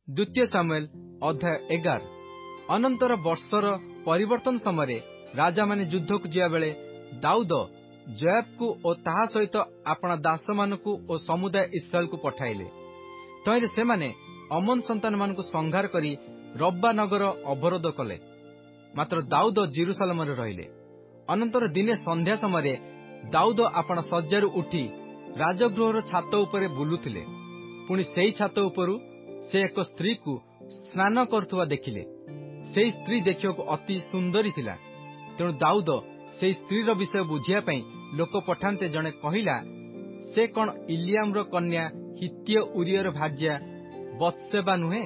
द्वितीय सामुएल अध्याय 11। अनंतर वर्षर परिवर्तन समय राजा माने युद्ध को जिया बेले दाऊद जोआब को और ताहा सहित अपना दास मानकु और समुदाय इस्राएल को पठाइले। तैरे से माने अमन संतान मानकु संहार करी रब्बा नगर अवरोध कले। मात्र दाऊद जेरुसालेम रे रहिले। अनंतर दिने संध्या समय दाऊद अपना सज्जारू उठी राजगृहर छात उपरे बुलुथिले। पुणी सेई छात उपरु से एक स्त्री को स्नान करथुवा देखिले। सेई स्त्री देखिବାକୁ अति सुंदरी थिला। तेणु दाऊद सेई स्त्रीर विषय बुझिया पई लोक पठान्ते जणे कहिला, से कौन इलियामर कन्या हित्य उरियर भार्या बत्सेबा नुहे?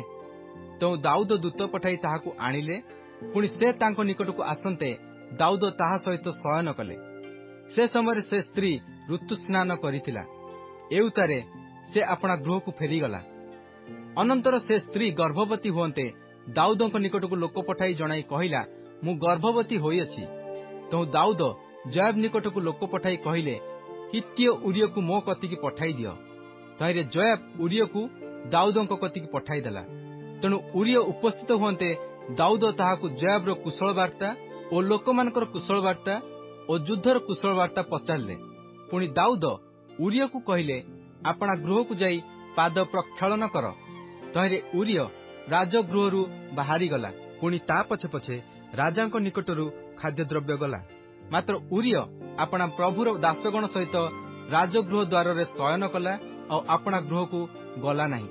तो दाऊद दूत पठाई ताहाकु आनिले। पुणी से तांको निकटकु आसन्ते दाऊद ताहा सहित शयन कले। से समय से स्त्री ऋतु स्नान करिथिला। एउतारे से अपना गृह को फेरीगला। अनंतर से स्त्री गर्भवती हुंते दाऊद निकटकु लोक पठाई जणाई कहिला, मु गर्भवती होइअछि। तो दाऊद जोआब निकटकु लोक पठाई कहिले, हित्य उरिय को मो कतिकी पठाई दियो। तैरे जोआब उरिय को दाऊद कतिकी पठाई देला। तेणु उरिय उपस्थित हुंते दाऊद ताहाकु जोआबर कुशल वार्ता और लोकमानकर कुशल वार्ता और युद्धर कुशल वार्ता पचारले। पुणी दाऊद उरिय को कहिले, अपना गृह को जाई पाद प्रक्षालन कर। तैरे उरिय राजगृहरु बाहरी गला। पुणी ता पछे पछे राजांको निकटरू खाद्यद्रव्य गला। मात्र उरिय अपना प्रभुर दासगण सहित राजगृह द्वार रे शयन कला और अपना गृह को गला नहीं।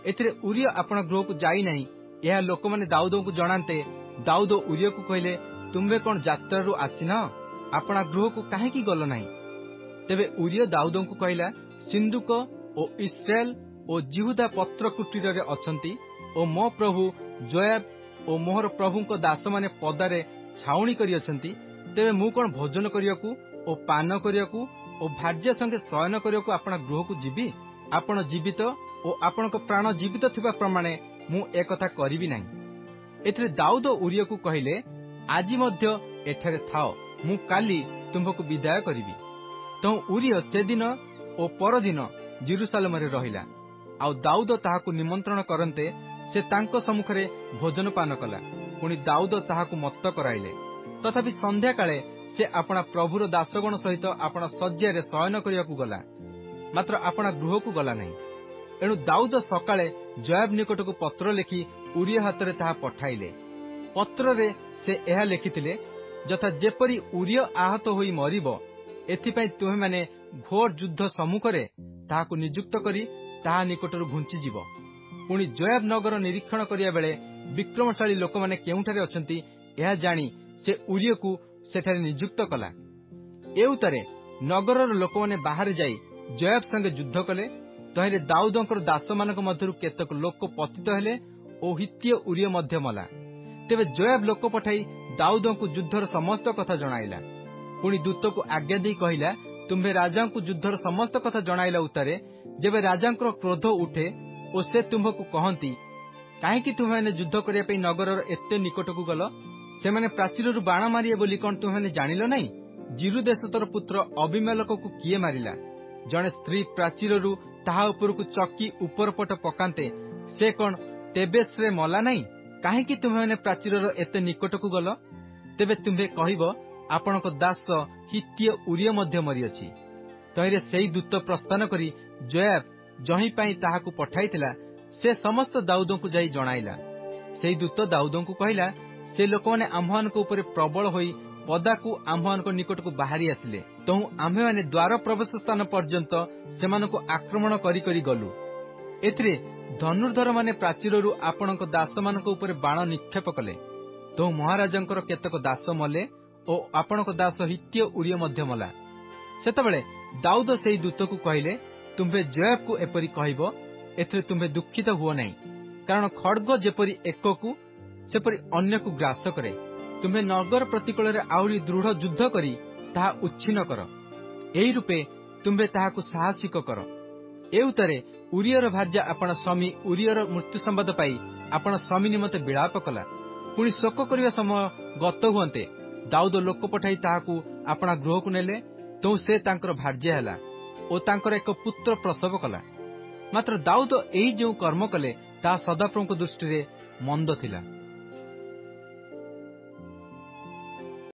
एथिरे उरिय अपना गृह को जाई नहीं। यह लोक माने दाऊद को जणांते दाऊद उरिय को कहले, तुम्बे कौन यात्रारू आसिन? अपना गृह को काहे की गल नहीं? तेबे उरिय दाऊद को कहला, सिंदूक और इस्राएल और जिहुदा पत्र कुटीर रे अछंती और मो प्रभु जोआब और मोहर प्रभु को दास माने पदारे छाउणी करी अछंती। तेबे मु कोन भोजन करियाकू और पान करियाकू और भार्या संगे शयन करियाकू अपना गृह को जीवी? आपण जीवित और आपण को प्राण जीवित थिबा प्रमाणे मु एक कथा करिवि नाही। एथिरे दाऊद उरिय को कहिले, आजि मध्य एठारे थाओ, मु काली तुमको विदाय करिवि। तो उरिय से दिन और परदिन जेरुसालेम रे रहिला। आ दाऊद ताहाकु निमंत्रण करन्ते से तांको सम्मुखरे भोजन पान कला। पुणी दाऊद ताहाकु मत्त कराइले। तथापि संध्या काले से अपना प्रभुर दासगण सहित अपना सज्जारे शयन करियाकु गला। मात्र अपना गृह को गला नहीं। एणु दाऊद सकाळे जोआब निकटकु पत्र लिखि उरिय हातरे ताहा पठाइले। पत्र रे से एहा लिखिथिले, जथा जेपरि उरिय आहत होई मरिबो, एथिपई तुमे माने घोर युद्ध सम्मुखरे ताहाकु नियुक्त करी ताहा निकटरू घुंची जीव। पुणी जोआब नगर निरीक्षण करिया बेले विक्रमशाली लोक माने केउठारे अछंती एहा जानी से उरिय को सेठारे नियुक्त कला। एउतारे नगरर लोक माने बाहर जाई जोआब संगे युद्ध कले। तहिरे दाऊदंकर दास मानक मध्यरु केतक लोक पतित हेले और हित्य उरिय मध्य मला। तेबे जोआब लोक पठाई दाऊदंकु युद्धर समस्त कथा जणाइला। पुणी दूत को आज्ञा देई कहिला, तुम्हे राजा को युद्धर समस्त कथा जणाइला उतारे जेबे राजांकर क्रोध उठे और से तुम्हकु कहंती, काहेकि तुम्हें युद्ध करिया पई नगरर एते निकटकु गल? से माने प्राचीररु बाण मारिए बोली कोन तुम्हें जानिलो नहीं? जिरु देशतर पुत्र अबिमेलेक को किए मारिला? जणे स्त्री प्राचीररु ताहा उपरकु चक्की उपरपट पकान्ते से कोन तेबेसरे मला नहीं? काहेकि तुम्हें प्राचीरर एते निकटकु गल? तेबे तुम्हे कहिबो, आपणक दास हित्य उरिय मध्य मरिअछि। तहिरे सेई दूत प्रस्थान करी जोआब जही पाई ताहाकु पठाइथिला से समस्त दाऊद को जाई जणाइला। सेई दूत दाऊद को कहिला, से लोक माने आम्भमान को ऊपर प्रबल होई पदाकु आम्भमान को निकट को बाहरी आसिले। तो आम्भे माने द्वार प्रवेश स्थान पर्यंत सेमानको आक्रमण करी करी गलु। एथिरे धनुर्धर माने प्राचीररु आपणक दास मानक ऊपर बाण निक्षेप कले। तो महाराजंकर केतक दास मले और आपणक दास हित्य उरिय मध्य मला। सेतबेले दाऊद सेई दूत को कहिले, तुम्हे जोआब को एपरी कहिबो, एथिरे तुम्हे दुखित हुओ नहीं, कारण खड्ग जेपरी एककु सेपरी अन्य को ग्रास करे। तुम्हे नगर प्रतिकूल रे आउरी दृढ़ युद्ध करी ताहा उच्छिन्न कर। एही रूपे तुम्हे ताहाकु साहसिक कर। एउतारे उरियर भार्या आपण स्वामी उरियर मृत्यु संवाद पाई आपण स्वामी निमते विलाप कला। पुणी शोक करिया समय गत हुअन्ते दाऊद लोक पठाई ताहाकु अपना गृह को नेले। तो से तांकर भार्या हैला और तांकर एक पुत्र प्रसव कला। मात्र दाऊद एही जो कर्म कले ତାହା ସଦାପ୍ରଭୁଙ୍କ ଦୃଷ୍ଟିରେ ମନ୍ଦ ଥିଲା।